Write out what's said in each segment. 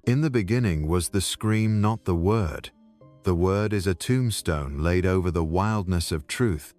In the beginning was the scream, not the word. The word is a tombstone laid over the wildness of truth.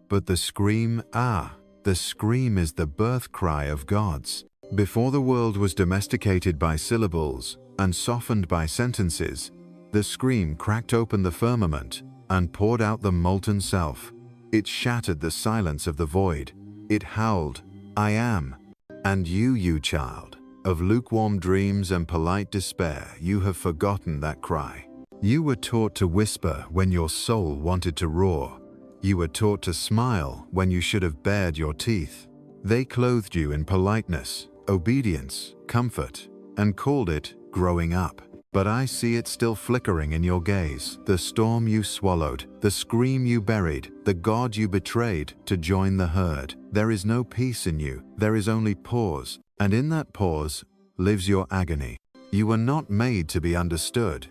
But the scream, the scream is the birth cry of gods. Before the world was domesticated by syllables and softened by sentences, the scream cracked open the firmament and poured out the molten self. It shattered the silence of the void. It howled, I am. And you child, of lukewarm dreams and polite despair, you have forgotten that cry. You were taught to whisper when your soul wanted to roar. You were taught to smile when you should have bared your teeth. They clothed you in politeness, obedience, comfort, and called it growing up. But I see it still flickering in your gaze, the storm you swallowed, the scream you buried, the God you betrayed to join the herd. There is no peace in you, there is only pause, and in that pause lives your agony. You were not made to be understood.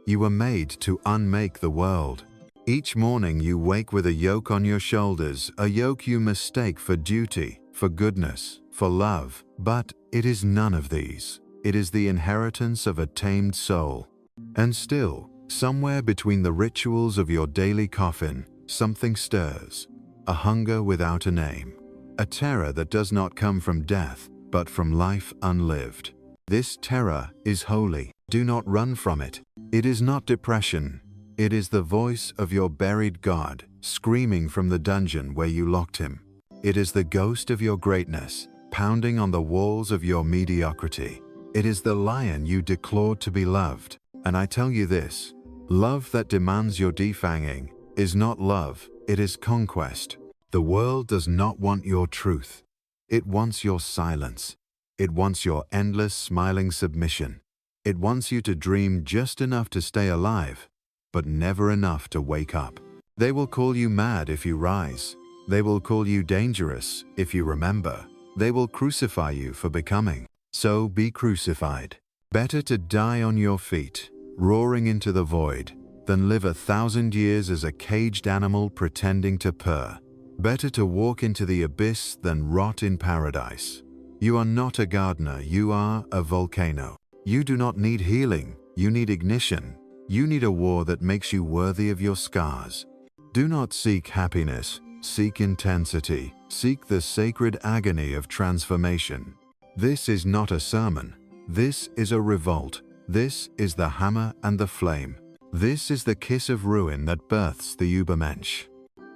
You were made to unmake the world. Each morning you wake with a yoke on your shoulders, a yoke you mistake for duty, for goodness, for love. But it is none of these. It is the inheritance of a tamed soul. And still, somewhere between the rituals of your daily coffin, something stirs. A hunger without a name. A terror that does not come from death, but from life unlived. This terror is holy. Do not run from it. It is not depression. It is the voice of your buried God, screaming from the dungeon where you locked him. It is the ghost of your greatness, pounding on the walls of your mediocrity. It is the lion you declared to be loved. And I tell you this, love that demands your defanging is not love, it is conquest. The world does not want your truth. It wants your silence. It wants your endless smiling submission. It wants you to dream just enough to stay alive, but never enough to wake up. They will call you mad if you rise. They will call you dangerous if you remember. They will crucify you for becoming. So be crucified. Better to die on your feet, roaring into the void, than live 1,000 years as a caged animal pretending to purr. Better to walk into the abyss than rot in paradise. You are not a gardener, you are a volcano. You do not need healing, you need ignition. You need a war that makes you worthy of your scars. Do not seek happiness, seek intensity, seek the sacred agony of transformation. This is not a sermon. This is a revolt. This is the hammer and the flame. This is the kiss of ruin that births the Übermensch.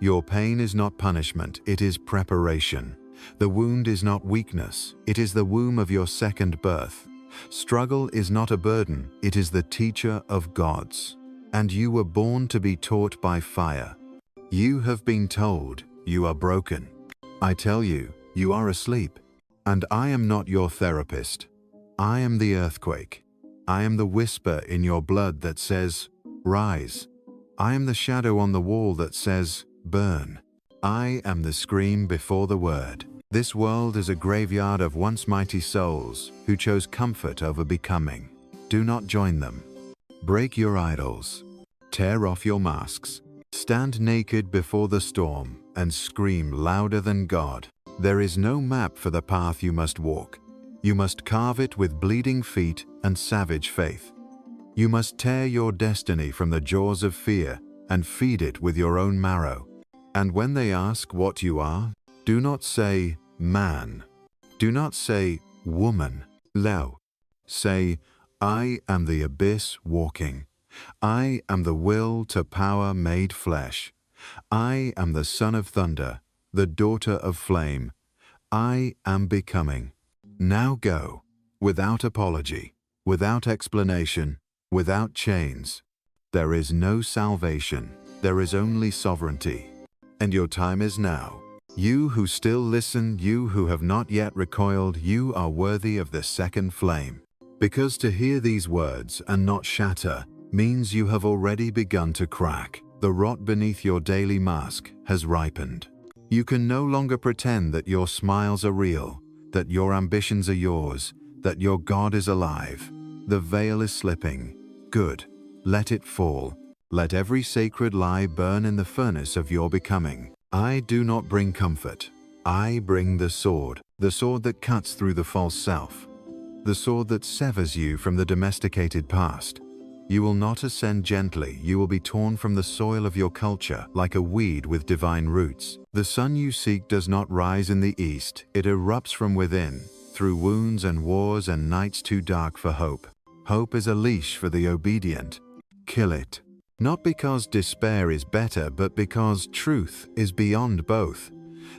Your pain is not punishment, it is preparation. The wound is not weakness, it is the womb of your second birth. Struggle is not a burden, it is the teacher of gods. And you were born to be taught by fire. You have been told you are broken. I tell you, you are asleep. And I am not your therapist. I am the earthquake. I am the whisper in your blood that says, rise. I am the shadow on the wall that says, burn. I am the scream before the word. This world is a graveyard of once mighty souls who chose comfort over becoming. Do not join them. Break your idols. Tear off your masks. Stand naked before the storm and scream louder than God. There is no map for the path you must walk. You must carve it with bleeding feet and savage faith. You must tear your destiny from the jaws of fear and feed it with your own marrow. And when they ask what you are, do not say man. Do not say woman. No. Say, I am the abyss walking. I am the will to power made flesh. I am the son of thunder, the daughter of flame. I am becoming. Now go, without apology, without explanation, without chains. There is no salvation, there is only sovereignty. And your time is now. You who still listen, you who have not yet recoiled, you are worthy of the second flame. Because to hear these words and not shatter means you have already begun to crack. The rot beneath your daily mask has ripened. You can no longer pretend that your smiles are real, that your ambitions are yours, that your God is alive. The veil is slipping. Good. Let it fall. Let every sacred lie burn in the furnace of your becoming. I do not bring comfort. I bring the sword that cuts through the false self. the sword that severs you from the domesticated past. You will not ascend gently, you will be torn from the soil of your culture like a weed with divine roots. The sun you seek does not rise in the east, it erupts from within, through wounds and wars and nights too dark for hope. Hope is a leash for the obedient. Kill it. Not because despair is better, but because truth is beyond both.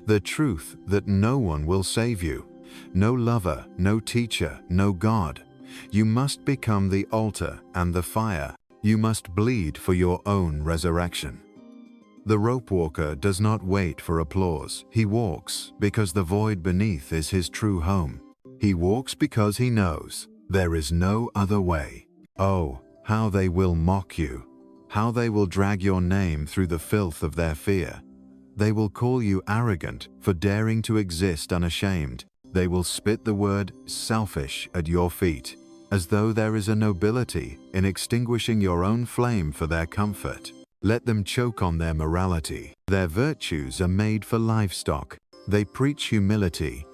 The truth that no one will save you. No lover, no teacher, no God. You must become the altar and the fire. You must bleed for your own resurrection. The rope walker does not wait for applause. He walks because the void beneath is his true home. He walks because he knows there is no other way. Oh, how they will mock you. How they will drag your name through the filth of their fear. They will call you arrogant for daring to exist unashamed. They will spit the word selfish at your feet, as though there is a nobility in extinguishing your own flame for their comfort. Let them choke on their morality. Their virtues are made for livestock. They preach humility,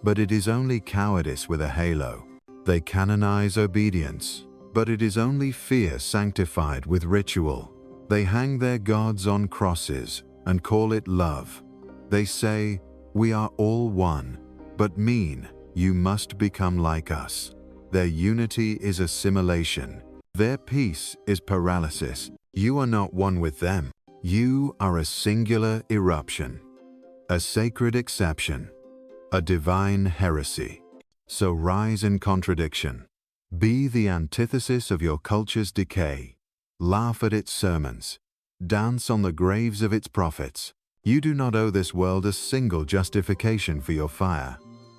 but it is only cowardice with a halo. They canonize obedience, but it is only fear sanctified with ritual. They hang their gods on crosses and call it love. They say, we are all one, but mean, you must become like us. Their unity is assimilation. Their peace is paralysis. You are not one with them. You are a singular eruption, a sacred exception, a divine heresy. So rise in contradiction. Be the antithesis of your culture's decay. Laugh at its sermons. Dance on the graves of its prophets. You do not owe this world a single justification for your fire.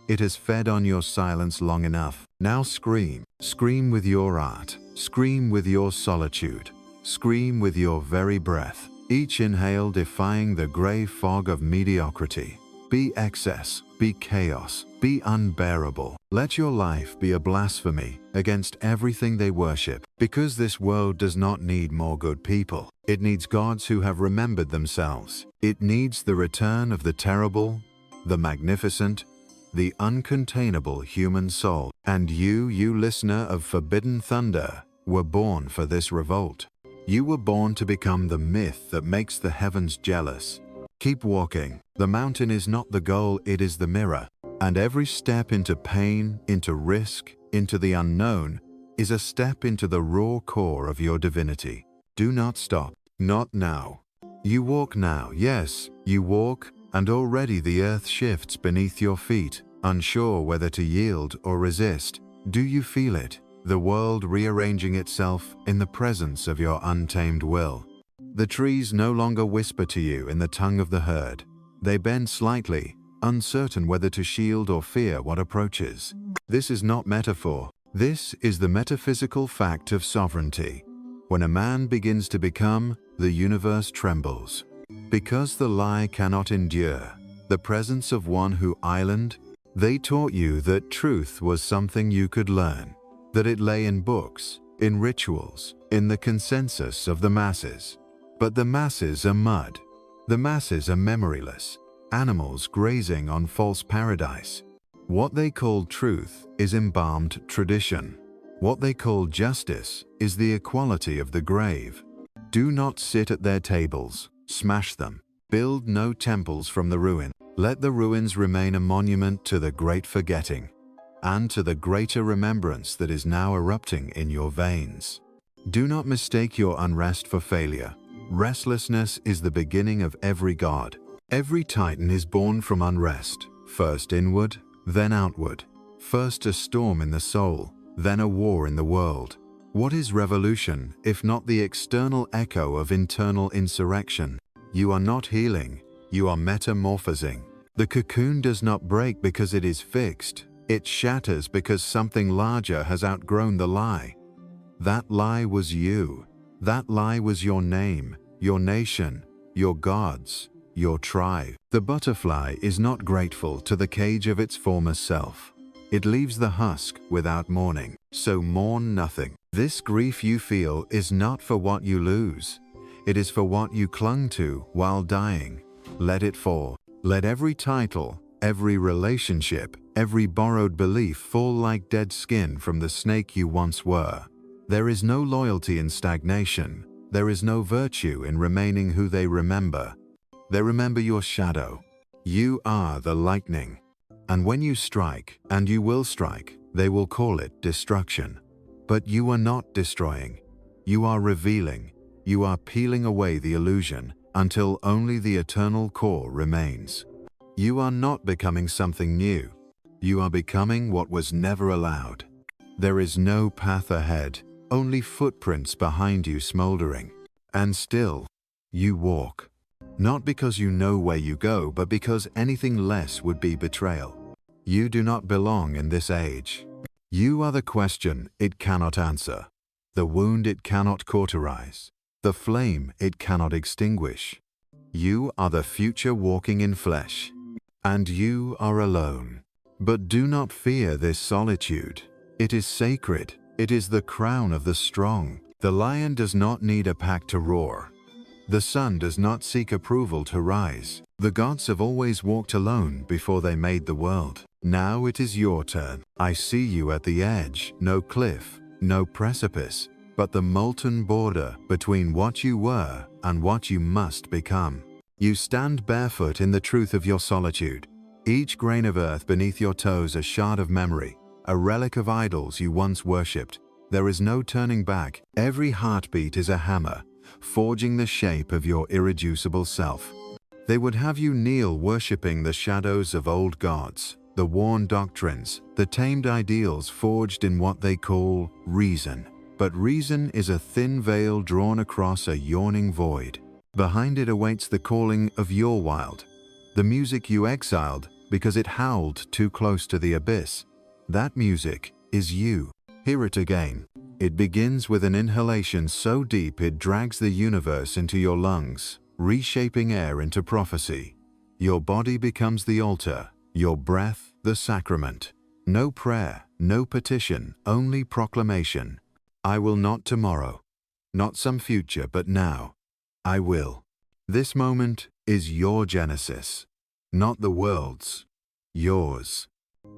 It has fed on your silence long enough. Now scream. Scream with your art. Scream with your solitude. Scream with your very breath. Each inhale defying the gray fog of mediocrity. Be excess. Be chaos. Be unbearable. Let your life be a blasphemy against everything they worship, because this world does not need more good people. It needs gods who have remembered themselves. It needs the return of the terrible, the magnificent, the uncontainable human soul. And you listener of forbidden thunder, were born for this revolt. You were born to become the myth that makes the heavens jealous. Keep walking. The mountain is not the goal, it is the mirror. And every step into pain, into risk, into the unknown, is a step into the raw core of your divinity. Do not stop. Not now. You walk now, yes, you walk, and already the earth shifts beneath your feet, unsure whether to yield or resist. Do you feel it? The world rearranging itself in the presence of your untamed will. The trees no longer whisper to you in the tongue of the herd. They bend slightly, uncertain whether to shield or fear what approaches. This is not metaphor. This is the metaphysical fact of sovereignty. When a man begins to become, the universe trembles. Because the lie cannot endure the presence of one who island, they taught you that truth was something you could learn, that it lay in books, in rituals, in the consensus of the masses. But the masses are mud. The masses are memoryless, animals grazing on false paradise. What they call truth is embalmed tradition. What they call justice is the equality of the grave. Do not sit at their tables, smash them. Build no temples from the ruin. Let the ruins remain a monument to the great forgetting, and to the greater remembrance that is now erupting in your veins. Do not mistake your unrest for failure. Restlessness is the beginning of every god. Every titan is born from unrest, first inward, then outward. First a storm in the soul, then a war in the world. What is revolution, if not the external echo of internal insurrection? You are not healing, you are metamorphosing. The cocoon does not break because it is fixed. It shatters because something larger has outgrown the lie. That lie was you. That lie was your name, your nation, your gods, your tribe. The butterfly is not grateful to the cage of its former self. It leaves the husk without mourning, so mourn nothing. This grief you feel is not for what you lose. It is for what you clung to while dying. Let it fall. Let every title, every relationship, Every borrowed belief fall like dead skin from the snake you once were. There is no loyalty in stagnation. There is no virtue in remaining who they remember. They remember your shadow. You are the lightning. And when you strike, and you will strike, they will call it destruction. But you are not destroying. You are revealing. You are peeling away the illusion until only the eternal core remains. You are not becoming something new. You are becoming what was never allowed. There is no path ahead, only footprints behind you smoldering. And still, you walk. Not because you know where you go, but because anything less would be betrayal. You do not belong in this age. You are the question it cannot answer, the wound it cannot cauterize, the flame it cannot extinguish. You are the future walking in flesh, and you are alone. But do not fear this solitude. It is sacred. It is the crown of the strong. The lion does not need a pack to roar. The sun does not seek approval to rise. The gods have always walked alone before they made the world. Now it is your turn. I see you at the edge, no cliff, no precipice, but the molten border between what you were and what you must become. You stand barefoot in the truth of your solitude. Each grain of earth beneath your toes a shard of memory, a relic of idols you once worshipped. There is no turning back. Every heartbeat is a hammer, forging the shape of your irreducible self. They would have you kneel worshipping the shadows of old gods, the worn doctrines, the tamed ideals forged in what they call reason. But reason is a thin veil drawn across a yawning void. Behind it awaits the calling of your wild, the music you exiled because it howled too close to the abyss. That music is you. Hear it again. It begins with an inhalation so deep it drags the universe into your lungs, reshaping air into prophecy. Your body becomes the altar, your breath the sacrament. No prayer, no petition, only proclamation. I will not tomorrow, not some future, but now. I will. This moment is your genesis, not the world's, yours.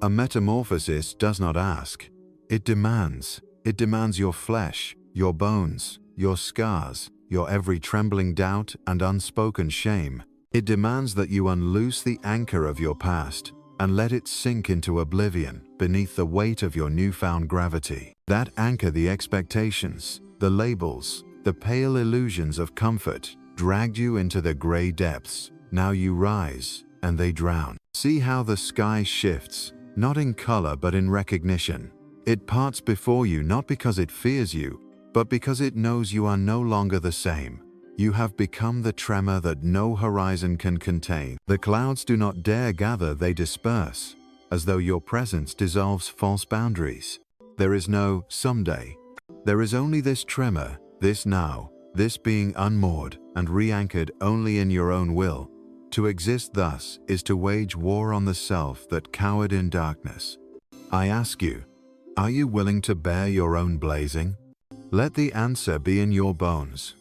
A metamorphosis does not ask. It demands. It demands your flesh, your bones, your scars, your every trembling doubt and unspoken shame. It demands that you unloose the anchor of your past and let it sink into oblivion beneath the weight of your newfound gravity. That anchor, the expectations, the labels, the pale illusions of comfort, dragged you into the gray depths. Now you rise, and they drown. See how the sky shifts, not in color but in recognition. It parts before you not because it fears you, but because it knows you are no longer the same. You have become the tremor that no horizon can contain. The clouds do not dare gather, they disperse, as though your presence dissolves false boundaries. There is no someday. There is only this tremor, this now, this being unmoored and re-anchored only in your own will. To exist thus is to wage war on the self that cowered in darkness. I ask you, are you willing to bear your own blazing? Let the answer be in your bones.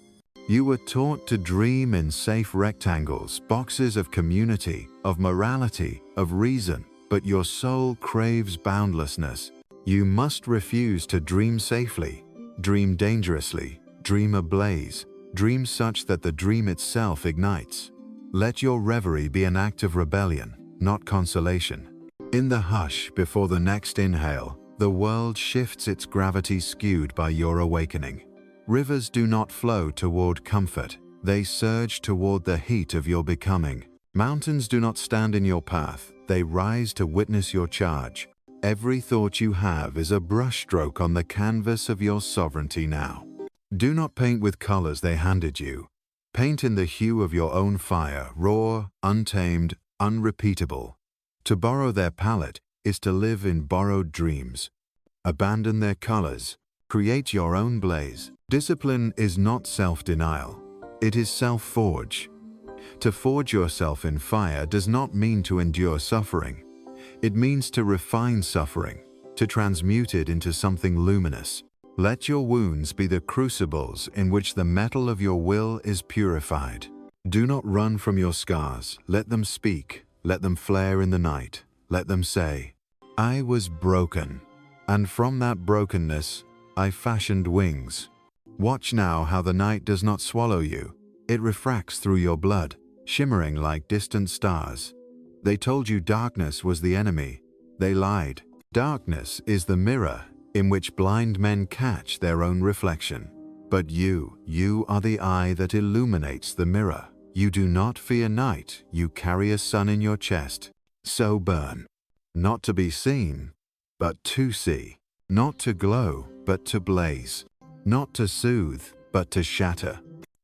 You were taught to dream in safe rectangles, boxes of community, of morality, of reason, but your soul craves boundlessness. You must refuse to dream safely, dream dangerously, dream ablaze, dream such that the dream itself ignites. Let your reverie be an act of rebellion, not consolation. In the hush before the next inhale, the world shifts its gravity skewed by your awakening. Rivers do not flow toward comfort, they surge toward the heat of your becoming. Mountains do not stand in your path, they rise to witness your charge. Every thought you have is a brushstroke on the canvas of your sovereignty now. Do not paint with colors they handed you. Paint in the hue of your own fire, raw, untamed, unrepeatable. To borrow their palette is to live in borrowed dreams. Abandon their colors. Create your own blaze. Discipline is not self-denial. It is self-forge. To forge yourself in fire does not mean to endure suffering. It means to refine suffering, to transmute it into something luminous. Let your wounds be the crucibles in which the metal of your will is purified. Do not run from your scars. Let them speak. Let them flare in the night. Let them say, I was broken, and from that brokenness I fashioned wings. Watch now how the night does not swallow you. It refracts through your blood, shimmering like distant stars. They told you darkness was the enemy. They lied. Darkness is the mirror in which blind men catch their own reflection. But you are the eye that illuminates the mirror. You do not fear night, you carry a sun in your chest. So burn. Not to be seen, but to see. Not to glow, but to blaze. Not to soothe, but to shatter.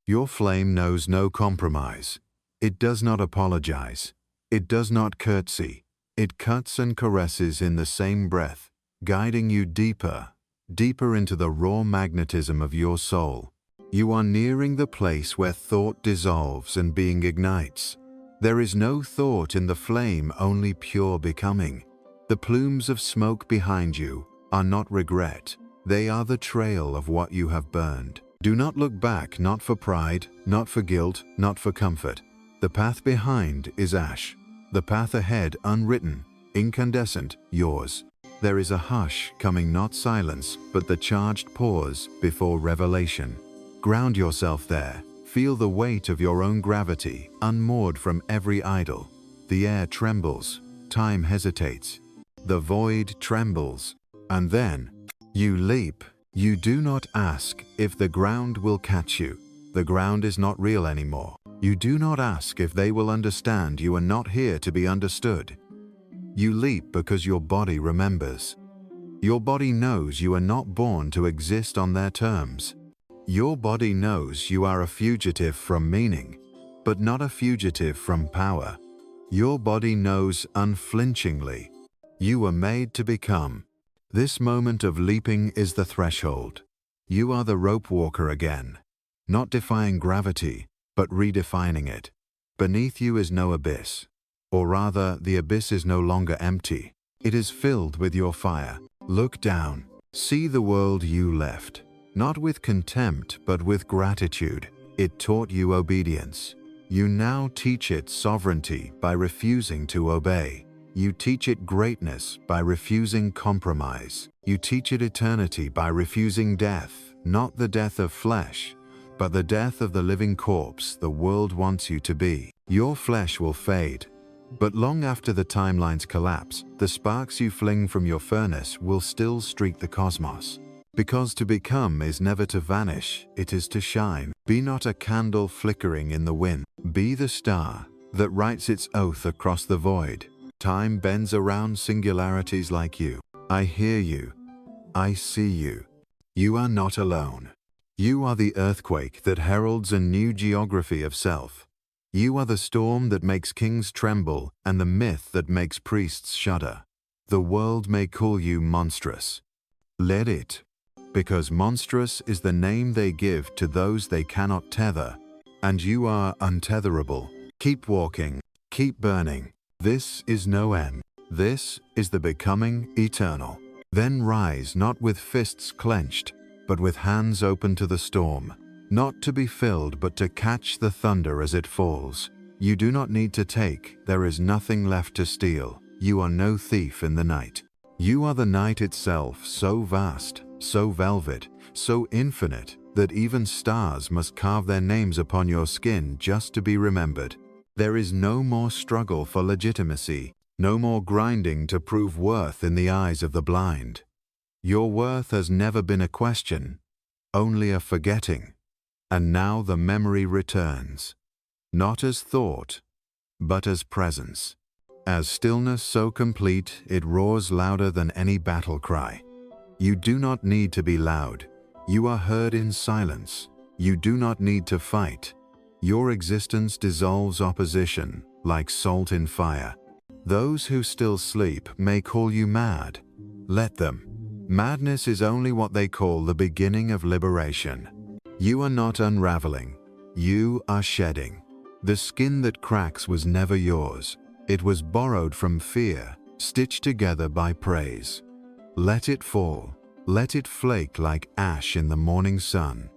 Your flame knows no compromise. It does not apologize. It does not curtsy. It cuts and caresses in the same breath, guiding you deeper, deeper into the raw magnetism of your soul. You are nearing the place where thought dissolves and being ignites. There is no thought in the flame, only pure becoming. The plumes of smoke behind you are not regret. They are the trail of what you have burned. Do not look back, not for pride, not for guilt, not for comfort. The path behind is ash. The path ahead unwritten, incandescent, yours. There is a hush coming, not silence, but the charged pause before revelation. Ground yourself there. Feel the weight of your own gravity, unmoored from every idol. The air trembles. Time hesitates. The void trembles. And then, you leap. You do not ask if the ground will catch you. The ground is not real anymore. You do not ask if they will understand. You are not here to be understood. You leap because your body remembers. Your body knows you are not born to exist on their terms. Your body knows you are a fugitive from meaning, but not a fugitive from power. Your body knows unflinchingly. You were made to become. This moment of leaping is the threshold. You are the rope walker again, not defying gravity, but redefining it. Beneath you is no abyss. Or rather, the abyss is no longer empty. It is filled with your fire. Look down. See the world you left. Not with contempt, but with gratitude. It taught you obedience. You now teach it sovereignty by refusing to obey. You teach it greatness by refusing compromise. You teach it eternity by refusing death, not the death of flesh, but the death of the living corpse the world wants you to be. Your flesh will fade, but long after the timelines collapse, the sparks you fling from your furnace will still streak the cosmos. Because to become is never to vanish, it is to shine. Be not a candle flickering in the wind. Be the star that writes its oath across the void. Time bends around singularities like you. I hear you. I see you. You are not alone. You are the earthquake that heralds a new geography of self. You are the storm that makes kings tremble and the myth that makes priests shudder. The world may call you monstrous. Let it. Because monstrous is the name they give to those they cannot tether, and you are untetherable. Keep walking, keep burning. This is no end. This is the becoming eternal. Then rise not with fists clenched, but with hands open to the storm, not to be filled but to catch the thunder as it falls. You do not need to take, there is nothing left to steal. You are no thief in the night. You are the night itself, so vast, so velvet, so infinite, that even stars must carve their names upon your skin just to be remembered. There is no more struggle for legitimacy, no more grinding to prove worth in the eyes of the blind. Your worth has never been a question, only a forgetting. And now the memory returns, not as thought, but as presence. As stillness so complete, it roars louder than any battle cry. You do not need to be loud. You are heard in silence. You do not need to fight. Your existence dissolves opposition like salt in fire. Those who still sleep may call you mad. Let them. Madness is only what they call the beginning of liberation. You are not unraveling. You are shedding. The skin that cracks was never yours. It was borrowed from fear, stitched together by praise. Let it fall. Let it flake like ash in the morning sun.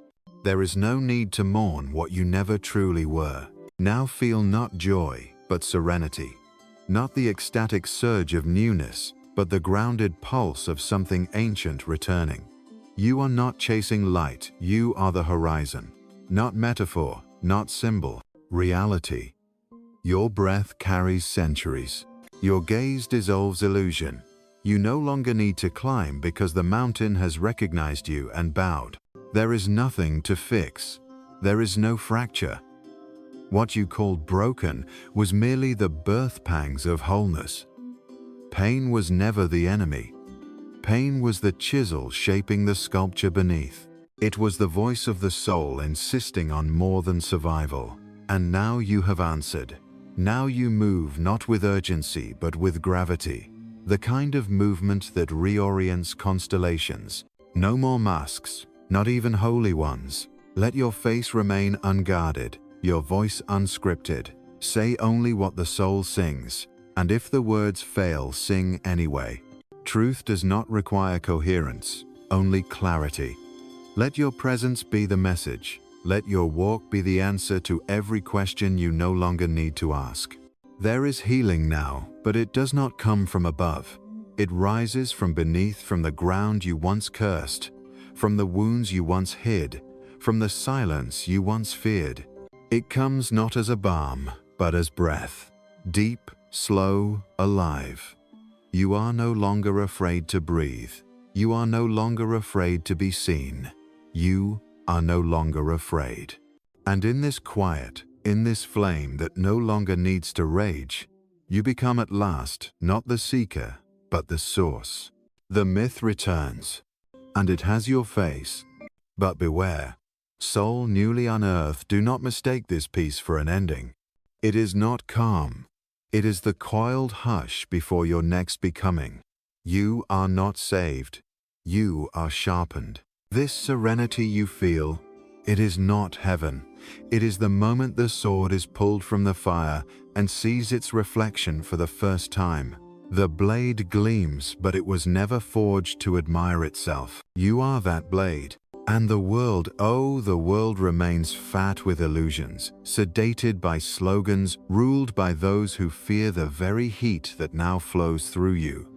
There is no need to mourn what you never truly were. Now feel not joy, but serenity. Not the ecstatic surge of newness, but the grounded pulse of something ancient returning. You are not chasing light, you are the horizon. Not metaphor, not symbol, reality. Your breath carries centuries. Your gaze dissolves illusion. You no longer need to climb because the mountain has recognized you and bowed. There is nothing to fix. There is no fracture. What you called broken was merely the birth pangs of wholeness. Pain was never the enemy. Pain was the chisel shaping the sculpture beneath. It was the voice of the soul insisting on more than survival. And now you have answered. Now you move not with urgency but with gravity. The kind of movement that reorients constellations. No more masks, not even holy ones. Let your face remain unguarded, your voice unscripted. Say only what the soul sings, and if the words fail, sing anyway. Truth does not require coherence, only clarity. Let your presence be the message. Let your walk be the answer to every question you no longer need to ask. There is healing now, but it does not come from above. It rises from beneath, from the ground you once cursed, from the wounds you once hid, from the silence you once feared. It comes not as a balm, but as breath, deep, slow, alive. You are no longer afraid to breathe. You are no longer afraid to be seen. You are no longer afraid. And in this quiet, in this flame that no longer needs to rage, you become at last not the seeker, but the source. The myth returns, and it has your face. But beware, soul newly unearthed, do not mistake this piece for an ending. It is not calm. It is the coiled hush before your next becoming. You are not saved. You are sharpened. This serenity you feel, it is not heaven. It is the moment the sword is pulled from the fire and sees its reflection for the first time. The blade gleams, but it was never forged to admire itself. You are that blade. And the world, oh, the world remains fat with illusions, sedated by slogans, ruled by those who fear the very heat that now flows through you.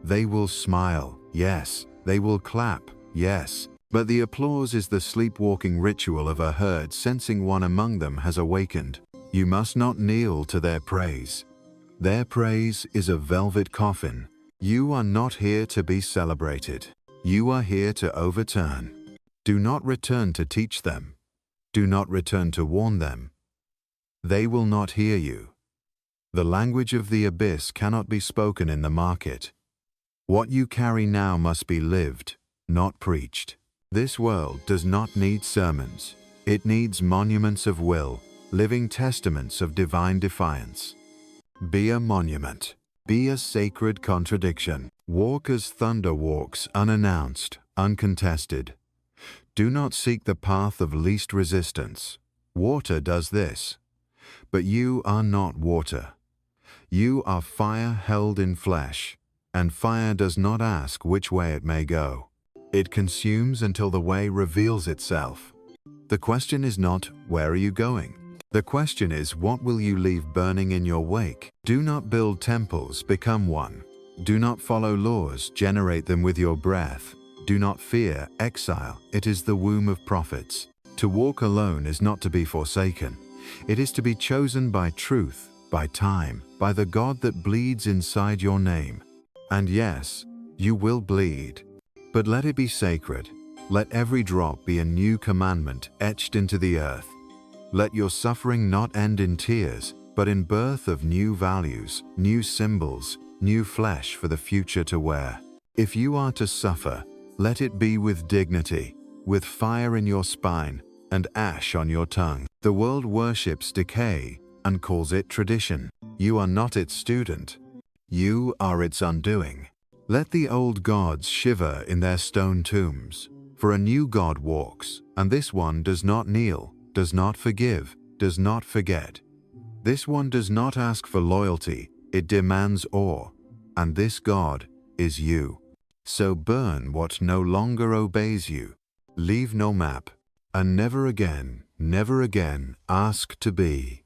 They will smile, yes. They will clap, yes. But the applause is the sleepwalking ritual of a herd sensing one among them has awakened. You must not kneel to their praise. Their praise is a velvet coffin. You are not here to be celebrated. You are here to overturn. Do not return to teach them. Do not return to warn them. They will not hear you. The language of the abyss cannot be spoken in the market. What you carry now must be lived, not preached. This world does not need sermons. It needs monuments of will, living testaments of divine defiance. Be a monument. Be a sacred contradiction. Walk as thunder walks, unannounced, uncontested. Do not seek the path of least resistance. Water does this. But you are not water. You are fire held in flesh, and fire does not ask which way it may go. It consumes until the way reveals itself. The question is not, where are you going? The question is, what will you leave burning in your wake? Do not build temples, become one. Do not follow laws, generate them with your breath. Do not fear exile, it is the womb of prophets. To walk alone is not to be forsaken. It is to be chosen by truth, by time, by the God that bleeds inside your name. And yes, you will bleed. But let it be sacred. Let every drop be a new commandment etched into the earth. Let your suffering not end in tears, but in birth of new values, new symbols, new flesh for the future to wear. If you are to suffer, let it be with dignity, with fire in your spine and ash on your tongue. The world worships decay and calls it tradition. You are not its student. You are its undoing. Let the old gods shiver in their stone tombs, for a new God walks, and this one does not kneel, does not forgive, does not forget. This one does not ask for loyalty, it demands awe, and this God is you. So burn what no longer obeys you. Leave no map, and never again ask to be.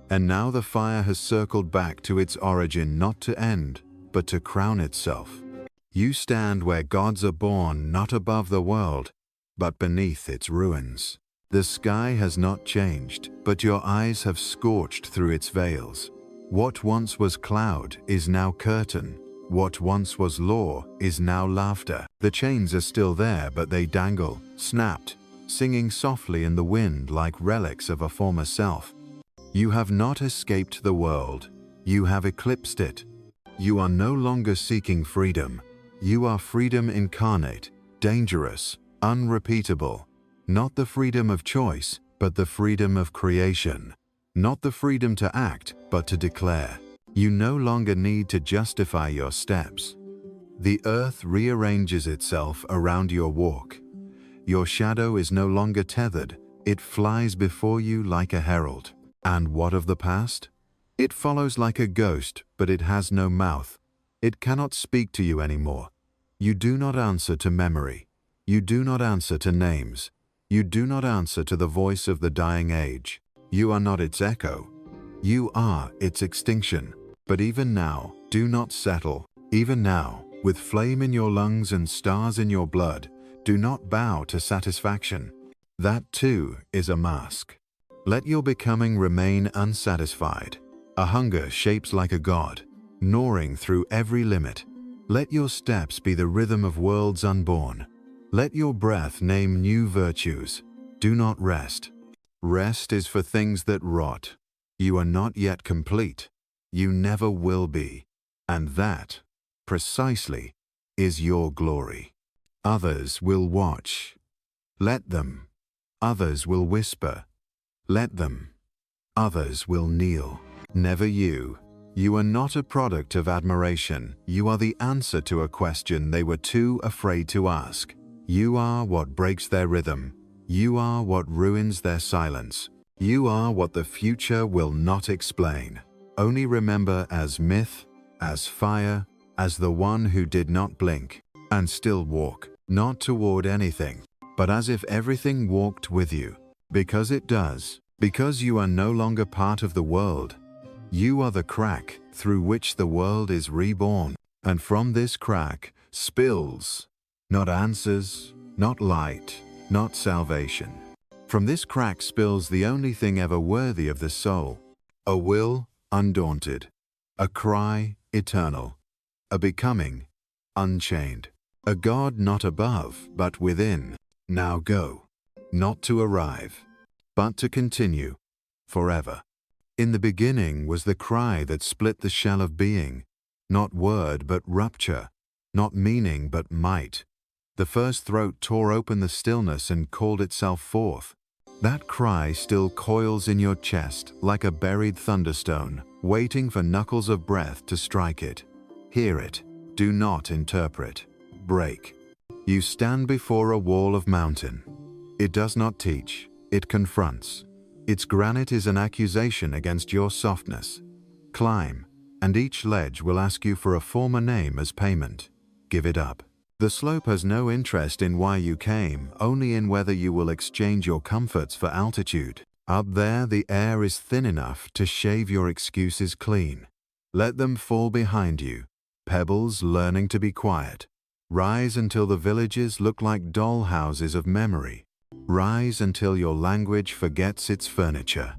And now the fire has circled back to its origin, not to end, but to crown itself. You stand where gods are born, not above the world, but beneath its ruins. The sky has not changed, but your eyes have scorched through its veils. What once was cloud is now curtain. What once was law is now laughter. The chains are still there, but they dangle, snapped, singing softly in the wind like relics of a former self. You have not escaped the world. You have eclipsed it. You are no longer seeking freedom. You are freedom incarnate, dangerous, unrepeatable. Not the freedom of choice, but the freedom of creation. Not the freedom to act, but to declare. You no longer need to justify your steps. The earth rearranges itself around your walk. Your shadow is no longer tethered. It flies before you like a herald. And what of the past? It follows like a ghost, but it has no mouth. It cannot speak to you anymore. You do not answer to memory. You do not answer to names. You do not answer to the voice of the dying age. You are not its echo. You are its extinction. But even now, do not settle. Even now, with flame in your lungs and stars in your blood, do not bow to satisfaction. That too is a mask. Let your becoming remain unsatisfied. A hunger shaped like a god, gnawing through every limit. Let your steps be the rhythm of worlds unborn. Let your breath name new virtues. Do not rest. Rest is for things that rot. You are not yet complete. You never will be. And that, precisely, is your glory. Others will watch. Let them. Others will whisper. Let them. Others will kneel. Never you. You are not a product of admiration. You are the answer to a question they were too afraid to ask. You are what breaks their rhythm. You are what ruins their silence. You are what the future will not explain. Only remember as myth, as fire, as the one who did not blink and still walk, not toward anything, but as if everything walked with you. Because it does. Because you are no longer part of the world. You are the crack through which the world is reborn. And from this crack spills not answers, not light, not salvation. From this crack spills the only thing ever worthy of the soul. A will undaunted. A cry eternal. A becoming unchained. A God not above, but within. Now go. Not to arrive, but to continue forever. In the beginning was the cry that split the shell of being. Not word but rupture. Not meaning but might. The first throat tore open the stillness and called itself forth. That cry still coils in your chest like a buried thunderstone, waiting for knuckles of breath to strike it. Hear it. Do not interpret. Break. You stand before a wall of mountain. It does not teach. It confronts. Its granite is an accusation against your softness. Climb, and each ledge will ask you for a former name as payment. Give it up. The slope has no interest in why you came, only in whether you will exchange your comforts for altitude. Up there, the air is thin enough to shave your excuses clean. Let them fall behind you, pebbles learning to be quiet. Rise until the villages look like doll houses of memory. Rise until your language forgets its furniture.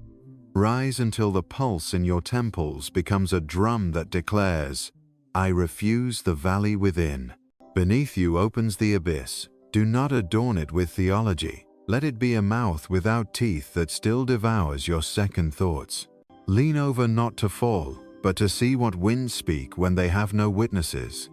Rise until the pulse in your temples becomes a drum that declares, I refuse the valley within. Beneath you opens the abyss. Do not adorn it with theology. Let it be a mouth without teeth that still devours your second thoughts. Lean over not to fall, but to see what winds speak when they have no witnesses.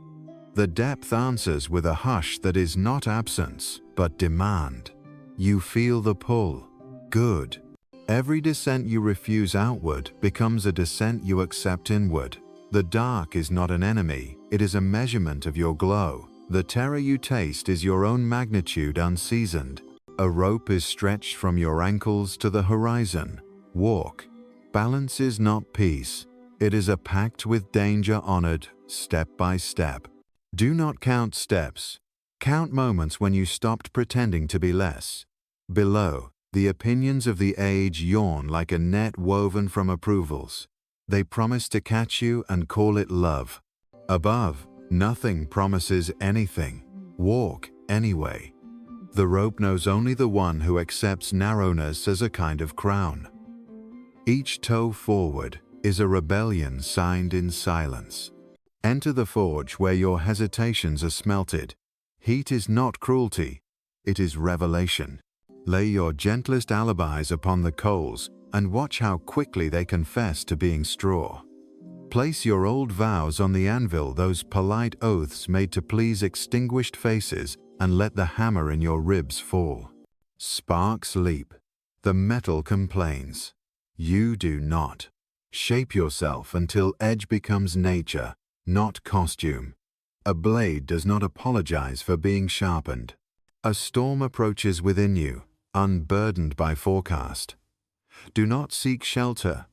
The depth answers with a hush that is not absence, but demand. You feel the pull. Good. Every descent you refuse outward becomes a descent you accept inward. The dark is not an enemy, it is a measurement of your glow. The terror you taste is your own magnitude unseasoned. A rope is stretched from your ankles to the horizon. Walk. Balance is not peace. It is a pact with danger honored, step by step. Do not count steps. Count moments when you stopped pretending to be less. Below, the opinions of the age yawn like a net woven from approvals. They promise to catch you and call it love. Above, Nothing promises anything. Walk anyway. The rope knows only the one who accepts narrowness as a kind of crown. Each toe forward is a rebellion signed in silence. Enter the forge where your hesitations are smelted. Heat is not cruelty, it is revelation. Lay your gentlest alibis upon the coals and watch how quickly they confess to being straw. Place your old vows on the anvil, those polite oaths made to please extinguished faces, and let the hammer in your ribs fall. Sparks leap. The metal complains. You do not. Shape yourself until edge becomes nature, not costume. A blade does not apologize for being sharpened. A storm approaches within you, unburdened by forecast. Do not seek shelter.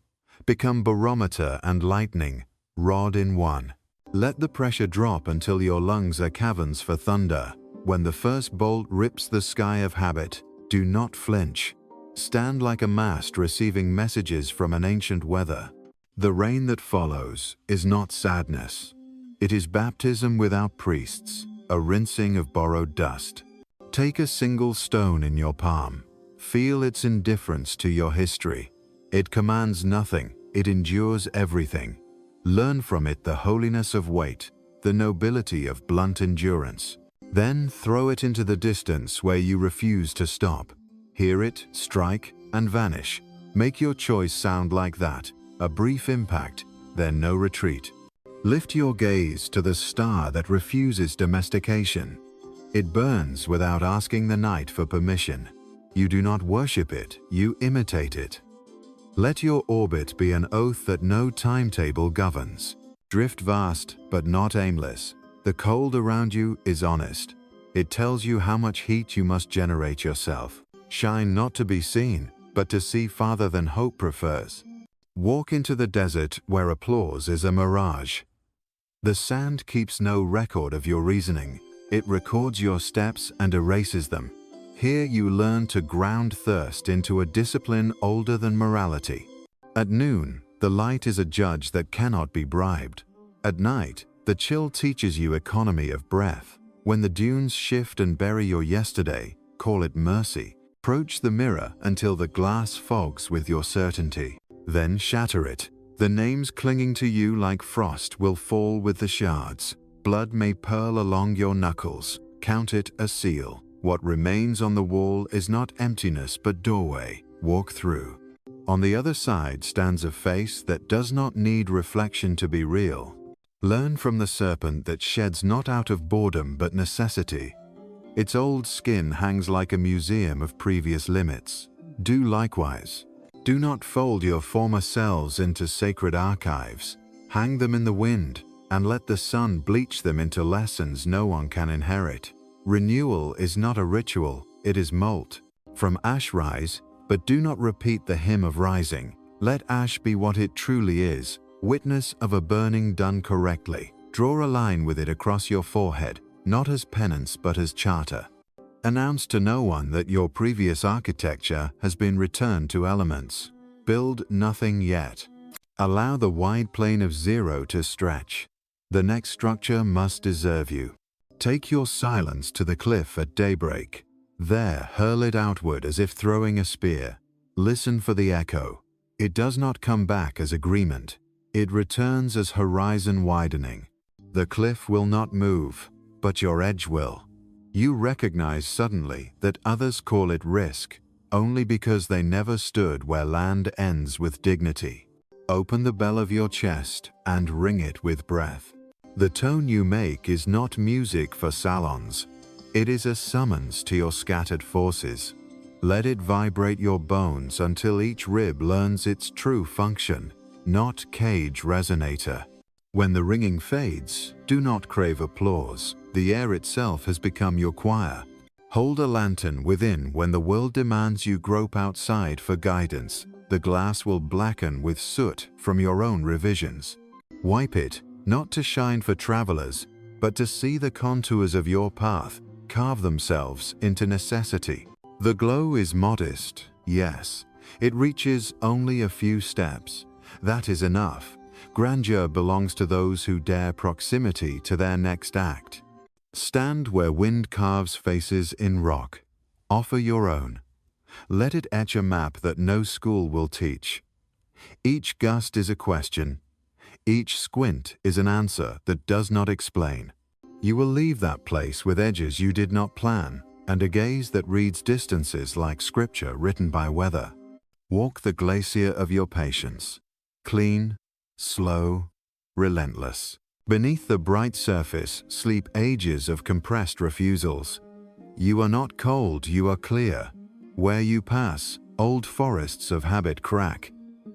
Become barometer and lightning, rod in one. Let the pressure drop until your lungs are caverns for thunder. When the first bolt rips the sky of habit, do not flinch. Stand like a mast receiving messages from an ancient weather. The rain that follows is not sadness. It is baptism without priests, a rinsing of borrowed dust. Take a single stone in your palm. Feel its indifference to your history. It commands nothing, it endures everything. Learn from it the holiness of weight, the nobility of blunt endurance. Then throw it into the distance where you refuse to stop. Hear it, strike, and vanish. Make your choice sound like that, a brief impact, then no retreat. Lift your gaze to the star that refuses domestication. It burns without asking the night for permission. You do not worship it, you imitate it. Let your orbit be an oath that no timetable governs. Drift vast, but not aimless. The cold around you is honest. It tells you how much heat you must generate yourself. Shine not to be seen, but to see farther than hope prefers. Walk into the desert where applause is a mirage. The sand keeps no record of your reasoning. It records your steps and erases them. Here you learn to ground thirst into a discipline older than morality. At noon, the light is a judge that cannot be bribed. At night, the chill teaches you economy of breath. When the dunes shift and bury your yesterday, call it mercy. Approach the mirror until the glass fogs with your certainty. Then shatter it. The names clinging to you like frost will fall with the shards. Blood may purl along your knuckles. Count it a seal. What remains on the wall is not emptiness but doorway. Walk through. On the other side stands a face that does not need reflection to be real. Learn from the serpent that sheds not out of boredom but necessity. Its old skin hangs like a museum of previous limits. Do likewise. Do not fold your former selves into sacred archives. Hang them in the wind and let the sun bleach them into lessons no one can inherit. Renewal is not a ritual, it is molt. From ash rise, but do not repeat the hymn of rising. Let ash be what it truly is, witness of a burning done correctly. Draw a line with it across your forehead, not as penance but as charter. Announce to no one that your previous architecture has been returned to elements. Build nothing yet. Allow the wide plane of zero to stretch. The next structure must deserve you. Take your silence to the cliff at daybreak. There, hurl it outward as if throwing a spear. Listen for the echo. It does not come back as agreement. It returns as horizon widening. The cliff will not move, but your edge will. You recognize suddenly that others call it risk, only because they never stood where land ends with dignity. Open the bell of your chest and ring it with breath. The tone you make is not music for salons. It is a summons to your scattered forces. Let it vibrate your bones until each rib learns its true function, not cage resonator. When the ringing fades, do not crave applause. The air itself has become your choir. Hold a lantern within when the world demands you grope outside for guidance. The glass will blacken with soot from your own revisions. Wipe it, not to shine for travelers, but to see the contours of your path carve themselves into necessity. The glow is modest, yes. It reaches only a few steps. That is enough. Grandeur belongs to those who dare proximity to their next act. Stand where wind carves faces in rock. Offer your own. Let it etch a map that no school will teach. Each gust is a question. Each squint is an answer that does not explain. You will leave that place with edges you did not plan, and a gaze that reads distances like scripture written by weather. Walk the glacier of your patience. Clean, slow, relentless. Beneath the bright surface sleep ages of compressed refusals. You are not cold, you are clear. Where you pass, old forests of habit crack.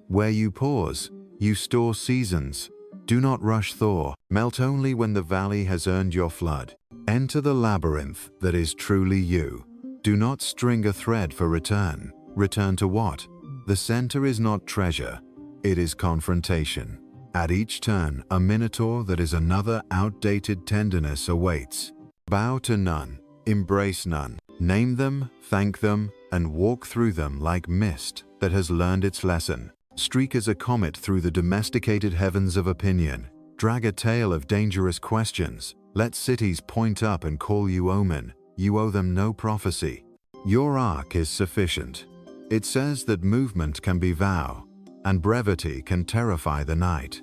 Where you pause, you store seasons. Do not rush thaw, melt only when the valley has earned your flood. Enter the labyrinth that is truly you. Do not string a thread for return. Return to what? The center is not treasure, it is confrontation. At each turn, a minotaur that is another outdated tenderness awaits. Bow to none, embrace none. Name them, thank them, and walk through them like mist that has learned its lesson. Streak as a comet through the domesticated heavens of opinion. Drag a tale of dangerous questions. Let cities point up and call you omen. You owe them no prophecy. Your arc is sufficient. It says that movement can be vow, and brevity can terrify the night.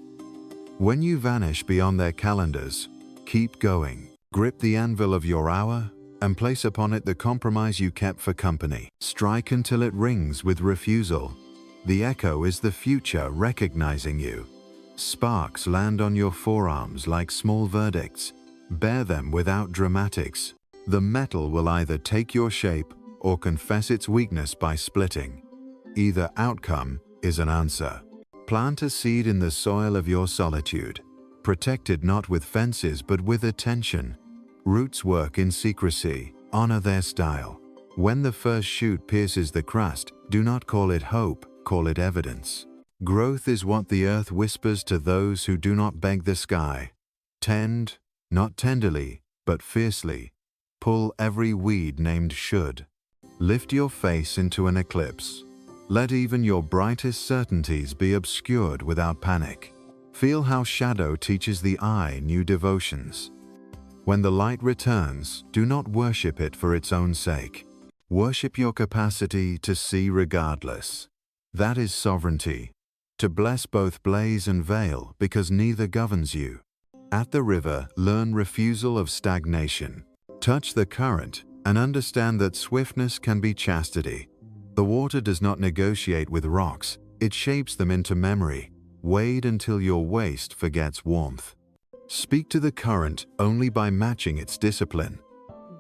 When you vanish beyond their calendars, keep going. Grip the anvil of your hour, and place upon it the compromise you kept for company. Strike until it rings with refusal. The echo is the future recognizing you. Sparks land on your forearms like small verdicts. Bear them without dramatics. The metal will either take your shape or confess its weakness by splitting. Either outcome is an answer. Plant a seed in the soil of your solitude. Protect it not with fences but with attention. Roots work in secrecy. Honor their style. When the first shoot pierces the crust, do not call it hope, call it evidence. Growth is what the earth whispers to those who do not beg the sky. Tend, not tenderly, but fiercely. Pull every weed named should. Lift your face into an eclipse. Let even your brightest certainties be obscured without panic. Feel how shadow teaches the eye new devotions. When the light returns, do not worship it for its own sake. Worship your capacity to see regardless. That is sovereignty. To bless both blaze and veil because neither governs you. At the river, learn refusal of stagnation. Touch the current and understand that swiftness can be chastity. The water does not negotiate with rocks, it shapes them into memory. Wade until your waist forgets warmth. Speak to the current only by matching its discipline.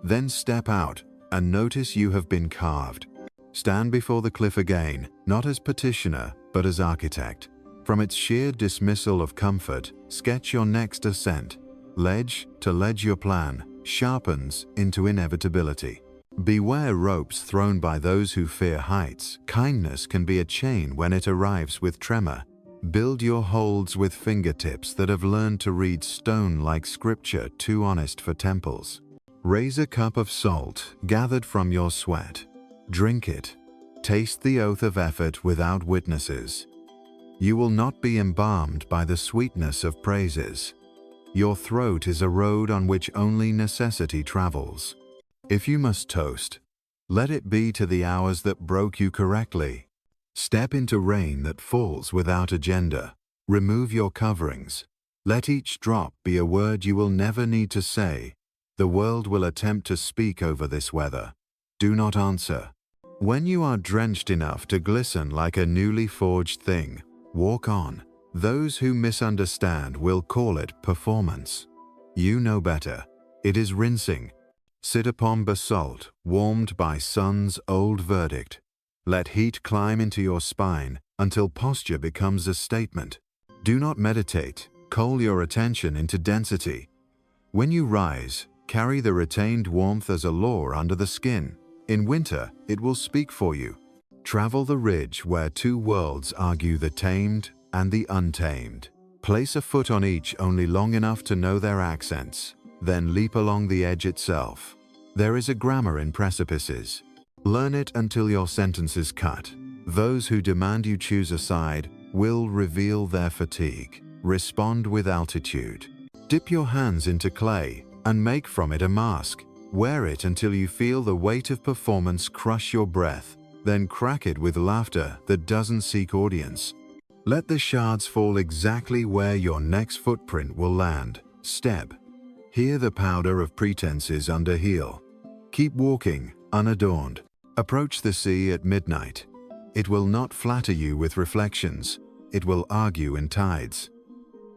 Then step out and notice you have been carved. Stand before the cliff again, not as petitioner, but as architect. From its sheer dismissal of comfort, sketch your next ascent. Ledge to ledge your plan sharpens into inevitability. Beware ropes thrown by those who fear heights. Kindness can be a chain when it arrives with tremor. Build your holds with fingertips that have learned to read stone like scripture too honest for temples. Raise a cup of salt gathered from your sweat. Drink it. Taste the oath of effort without witnesses. You will not be embalmed by the sweetness of praises. Your throat is a road on which only necessity travels. If you must toast, let it be to the hours that broke you correctly. Step into rain that falls without agenda. Remove your coverings. Let each drop be a word you will never need to say. The world will attempt to speak over this weather. Do not answer. When you are drenched enough to glisten like a newly forged thing, walk on. Those who misunderstand will call it performance. You know better. It is rinsing. Sit upon basalt, warmed by sun's old verdict. Let heat climb into your spine until posture becomes a statement. Do not meditate. Coal your attention into density. When you rise, carry the retained warmth as a law under the skin. In winter, it will speak for you. Travel the ridge where two worlds argue the tamed and the untamed. Place a foot on each only long enough to know their accents, then leap along the edge itself. There is a grammar in precipices. Learn it until your sentence is cut. Those who demand you choose a side will reveal their fatigue. Respond with altitude. Dip your hands into clay and make from it a mask. Wear it until you feel the weight of performance crush your breath, then crack it with laughter that doesn't seek audience. Let the shards fall exactly where your next footprint will land. Step. Hear the powder of pretenses under heel. Keep walking, unadorned. Approach the sea at midnight. It will not flatter you with reflections. It will argue in tides.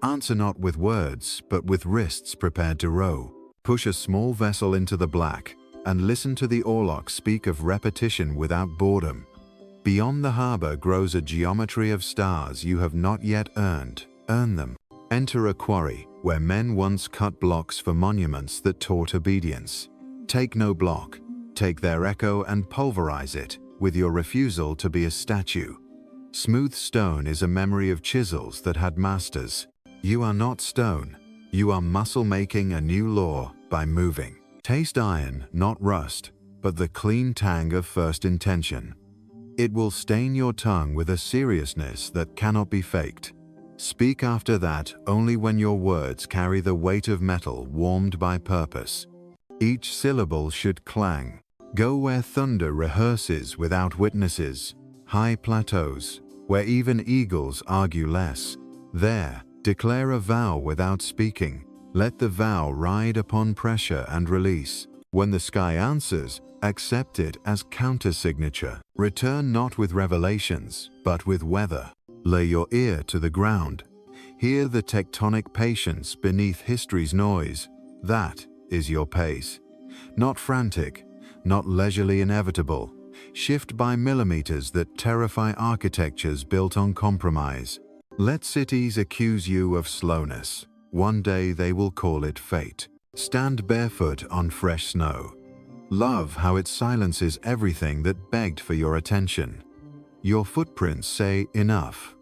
Answer not with words, but with wrists prepared to row. Push a small vessel into the black, and listen to the oarlock speak of repetition without boredom. Beyond the harbor grows a geometry of stars you have not yet earned. Earn them. Enter a quarry, where men once cut blocks for monuments that taught obedience. Take no block. Take their echo and pulverize it, with your refusal to be a statue. Smooth stone is a memory of chisels that had masters. You are not stone. You are muscle making a new law by moving. Taste iron, not rust, but the clean tang of first intention. It will stain your tongue with a seriousness that cannot be faked. Speak after that only when your words carry the weight of metal warmed by purpose. Each syllable should clang. Go where thunder rehearses without witnesses. High plateaus, where even eagles argue less. There, declare a vow without speaking. Let the vow ride upon pressure and release. When the sky answers, accept it as countersignature. Return not with revelations, but with weather. Lay your ear to the ground. Hear the tectonic patience beneath history's noise. That is your pace. Not frantic, not leisurely inevitable. Shift by millimeters that terrify architectures built on compromise. Let cities accuse you of slowness. One day they will call it fate. Stand barefoot on fresh snow. Love how it silences everything that begged for your attention. Your footprints say enough.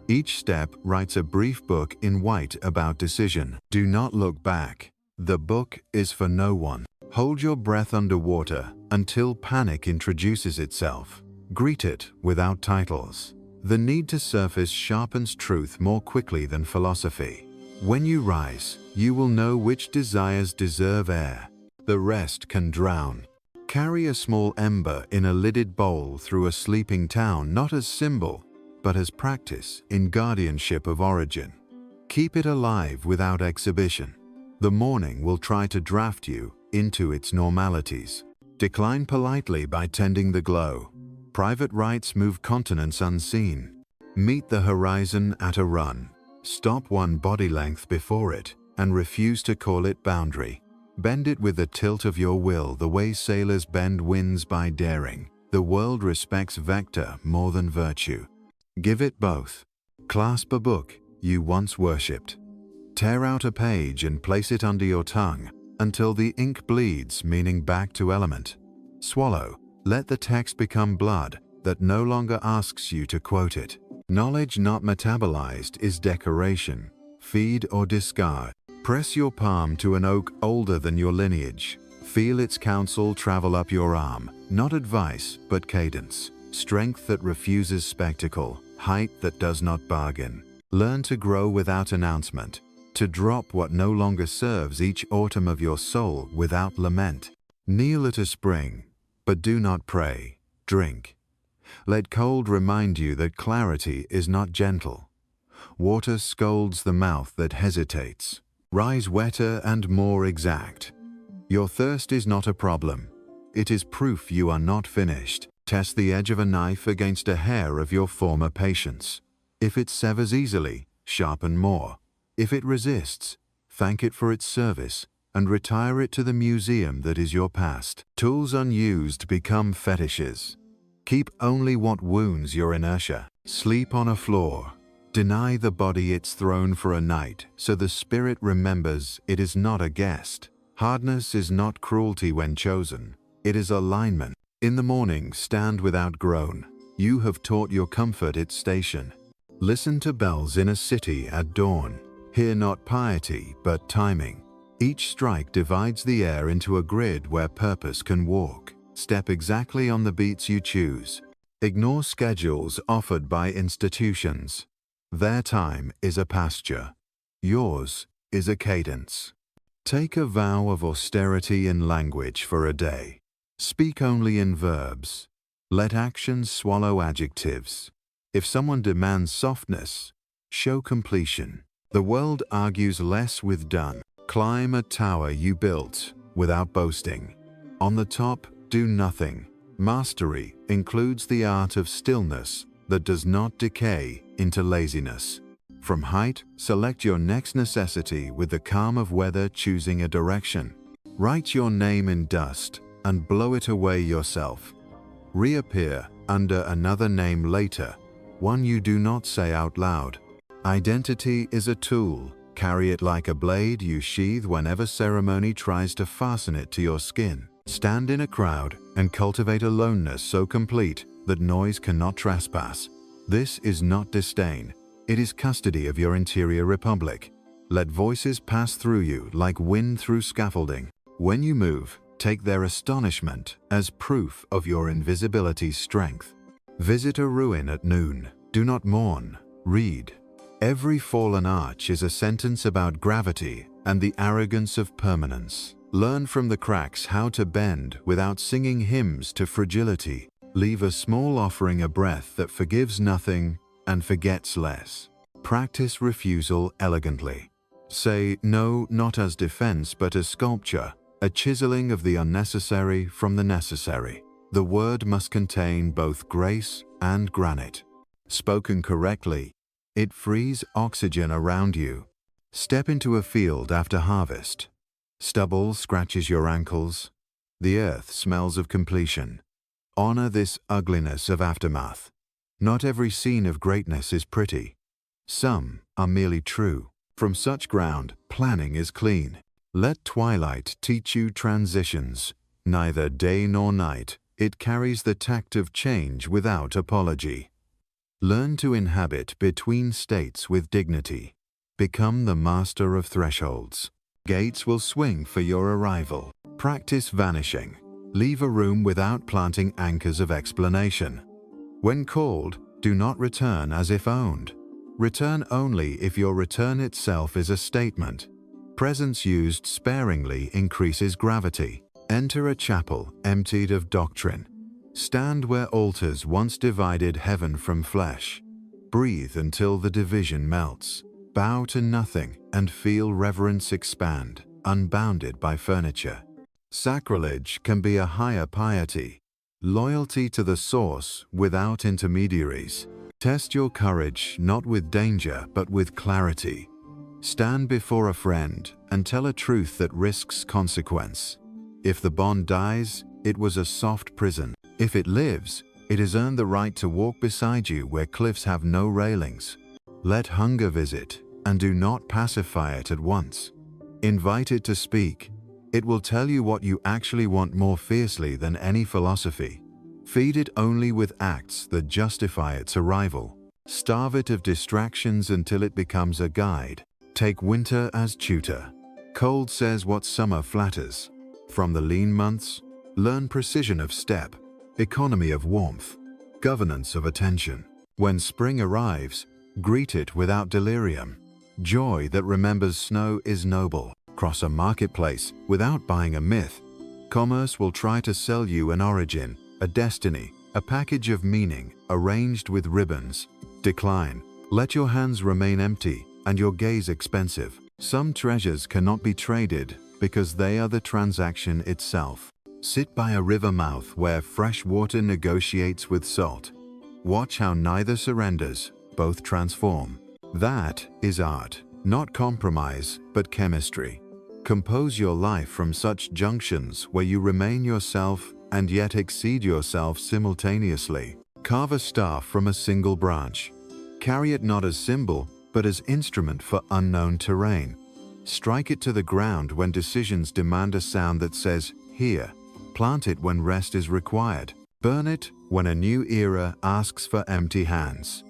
Each step writes a brief book in white about decision. Do not look back. The book is for no one. Hold your breath underwater until panic introduces itself. Greet it without titles. The need to surface sharpens truth more quickly than philosophy. When you rise, you will know which desires deserve air. The rest can drown. Carry a small ember in a lidded bowl through a sleeping town, not as symbol, but as practice in guardianship of origin. Keep it alive without exhibition. The morning will try to draft you into its normalities. Decline politely by tending the glow. Private rights move continents unseen. Meet the horizon at a run. Stop one body length before it and refuse to call it boundary. Bend it with the tilt of your will, the way sailors bend winds by daring. The world respects vector more than virtue. Give it both. Clasp a book you once worshipped. Tear out a page and place it under your tongue until the ink bleeds, meaning back to element. Swallow. Let the text become blood that no longer asks you to quote it. Knowledge not metabolized is decoration. Feed or discard. Press your palm to an oak older than your lineage. Feel its counsel travel up your arm. Not advice, but cadence. Strength that refuses spectacle. Height that does not bargain. Learn to grow without announcement. To drop what no longer serves each autumn of your soul without lament. Kneel at a spring, but do not pray. Drink. Let cold remind you that clarity is not gentle. Water scolds the mouth that hesitates. Rise wetter and more exact. Your thirst is not a problem. It is proof you are not finished. Test the edge of a knife against a hair of your former patience. If it severs easily, sharpen more. If it resists, thank it for its service and retire it to the museum that is your past. Tools unused become fetishes. Keep only what wounds your inertia. Sleep on a floor. Deny the body its throne for a night, so the spirit remembers it is not a guest. Hardness is not cruelty when chosen. It is alignment. In the morning, stand without groan. You have taught your comfort its station. Listen to bells in a city at dawn. Hear not piety, but timing. Each strike divides the air into a grid where purpose can walk. Step exactly on the beats you choose. Ignore schedules offered by institutions. Their time is a pasture. Yours is a cadence. Take a vow of austerity in language for a day. Speak only in verbs. Let actions swallow adjectives. If someone demands softness, show completion. The world argues less with done. Climb a tower you built without boasting. On the top, do nothing. Mastery includes the art of stillness that does not decay into laziness. From height, select your next necessity with the calm of weather choosing a direction. Write your name in dust and blow it away yourself. Reappear under another name later, one you do not say out loud. Identity is a tool. Carry it like a blade you sheathe whenever ceremony tries to fasten it to your skin. Stand in a crowd and cultivate aloneness so complete that noise cannot trespass. This is not disdain. It is custody of your interior republic. Let voices pass through you like wind through scaffolding. When you move, take their astonishment as proof of your invisibility's strength. Visit a ruin at noon. Do not mourn. Read. Every fallen arch is a sentence about gravity and the arrogance of permanence. Learn from the cracks how to bend without singing hymns to fragility. Leave a small offering a breath that forgives nothing and forgets less. Practice refusal elegantly. Say no not as defense but as sculpture, a chiseling of the unnecessary from the necessary. The word must contain both grace and granite. Spoken correctly, it frees oxygen around you. Step into a field after harvest. Stubble scratches your ankles. The earth smells of completion. Honor this ugliness of aftermath. Not every scene of greatness is pretty. Some are merely true. From such ground, planning is clean. Let twilight teach you transitions. Neither day nor night, it carries the tact of change without apology. Learn to inhabit between states with dignity. Become the master of thresholds. Gates will swing for your arrival. Practice vanishing. Leave a room without planting anchors of explanation. When called, do not return as if owned. Return only if your return itself is a statement. Presence used sparingly increases gravity. Enter a chapel emptied of doctrine. Stand where altars once divided heaven from flesh. Breathe until the division melts. Bow to nothing and feel reverence expand, unbounded by furniture. Sacrilege can be a higher piety. Loyalty to the source without intermediaries. Test your courage not with danger but with clarity. Stand before a friend and tell a truth that risks consequence. If the bond dies, it was a soft prison. If it lives, it has earned the right to walk beside you where cliffs have no railings. Let hunger visit and do not pacify it at once. Invite it to speak. It will tell you what you actually want more fiercely than any philosophy. Feed it only with acts that justify its arrival. Starve it of distractions until it becomes a guide. Take winter as tutor. Cold says what summer flatters. From the lean months, learn precision of step, economy of warmth, governance of attention. When spring arrives, greet it without delirium. Joy that remembers snow is noble. Cross a marketplace without buying a myth. Commerce will try to sell you an origin, a destiny, a package of meaning arranged with ribbons. Decline. Let your hands remain empty and your gaze expensive. Some treasures cannot be traded because they are the transaction itself. Sit by a river mouth where fresh water negotiates with salt. Watch how neither surrenders, both transform. That is art, not compromise, but chemistry. Compose your life from such junctions where you remain yourself and yet exceed yourself simultaneously. Carve a staff from a single branch. Carry it not as symbol, but as instrument for unknown terrain. Strike it to the ground when decisions demand a sound that says, here. Plant it when rest is required. Burn it when a new era asks for empty hands.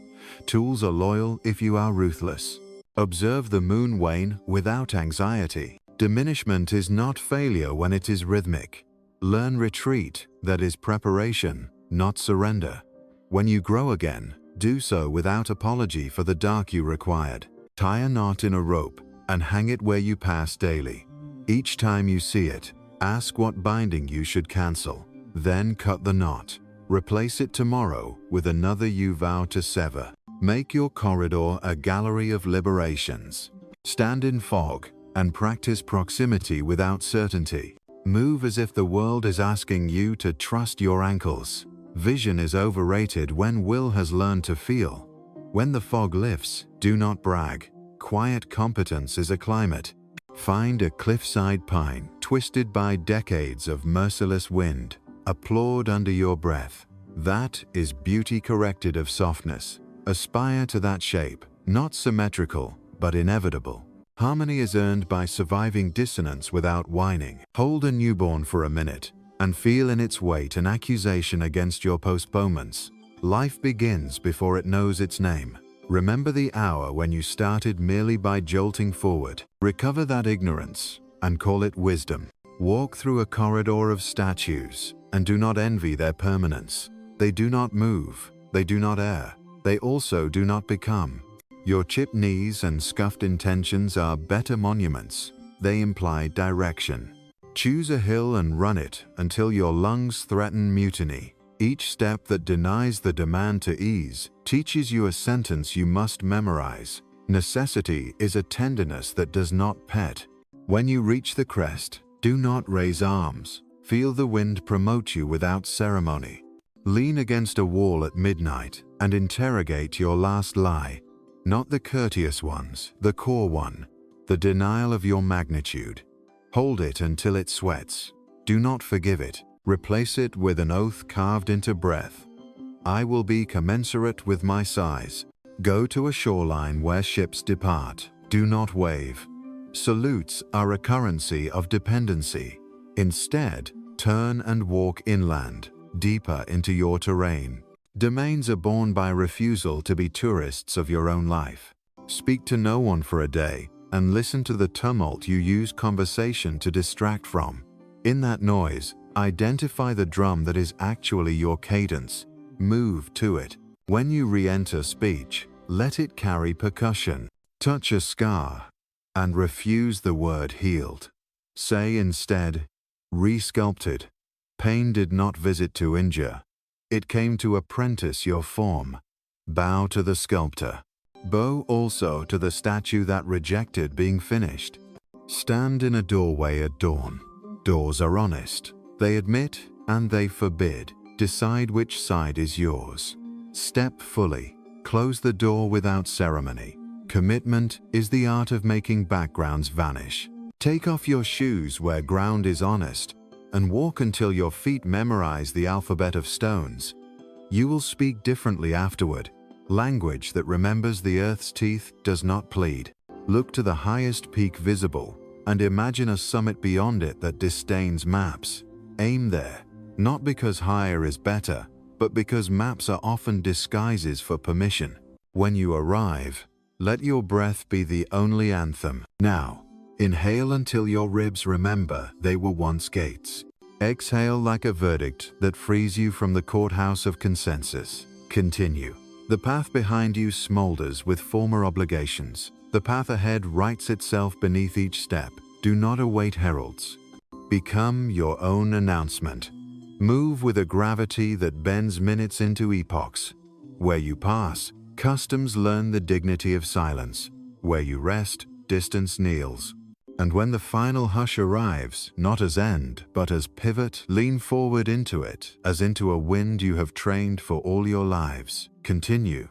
Tools are loyal if you are ruthless. Observe the moon wane without anxiety. Diminishment is not failure when it is rhythmic. Learn retreat, that is preparation, not surrender. When you grow again, do so without apology for the dark you required. Tie a knot in a rope and hang it where you pass daily. Each time you see it, ask what binding you should cancel. Then cut the knot. Replace it tomorrow with another you vow to sever. Make your corridor a gallery of liberations. Stand in fog and practice proximity without certainty. Move as if the world is asking you to trust your ankles. Vision is overrated when will has learned to feel. When the fog lifts, do not brag. Quiet competence is a climate. Find a cliffside pine twisted by decades of merciless wind. Applaud under your breath. That is beauty corrected of softness. Aspire to that shape, not symmetrical, but inevitable. Harmony is earned by surviving dissonance without whining. Hold a newborn for a minute and feel in its weight an accusation against your postponements. Life begins before it knows its name. Remember the hour when you started merely by jolting forward. Recover that ignorance and call it wisdom. Walk through a corridor of statues and do not envy their permanence. They do not move, they do not err, they also do not become. Your chipped knees and scuffed intentions are better monuments. They imply direction. Choose a hill and run it until your lungs threaten mutiny. Each step that denies the demand to ease teaches you a sentence you must memorize. Necessity is a tenderness that does not pet. When you reach the crest, do not raise arms. Feel the wind promote you without ceremony. Lean against a wall at midnight and interrogate your last lie. Not the courteous ones, the core one, the denial of your magnitude. Hold it until it sweats. Do not forgive it. Replace it with an oath carved into breath. I will be commensurate with my size. Go to a shoreline where ships depart. Do not wave. Salutes are a currency of dependency. Instead, turn and walk inland, deeper into your terrain. Domains are born by refusal to be tourists of your own life. Speak to no one for a day and listen to the tumult you use conversation to distract from. In that noise, identify the drum that is actually your cadence. Move to it. When you re-enter speech, let it carry percussion. Touch a scar and refuse the word healed. Say instead, re-sculpted. Pain did not visit to injure. It came to apprentice your form. Bow to the sculptor. Bow also to the statue that rejected being finished. Stand in a doorway at dawn. Doors are honest. They admit and they forbid. Decide which side is yours. Step fully. Close the door without ceremony. Commitment is the art of making backgrounds vanish. Take off your shoes where ground is honest and walk until your feet memorize the alphabet of stones. You will speak differently afterward. Language that remembers the earth's teeth does not plead. Look to the highest peak visible and imagine a summit beyond it that disdains maps. Aim there, not because higher is better, but because maps are often disguises for permission. When you arrive, let your breath be the only anthem. Now, inhale until your ribs remember they were once gates. Exhale like a verdict that frees you from the courthouse of consensus. Continue. The path behind you smolders with former obligations. The path ahead writes itself beneath each step. Do not await heralds. Become your own announcement. Move with a gravity that bends minutes into epochs. Where you pass, customs learn the dignity of silence. Where you rest, distance kneels. And when the final hush arrives, not as end, but as pivot, lean forward into it, as into a wind you have trained for all your lives. Continue.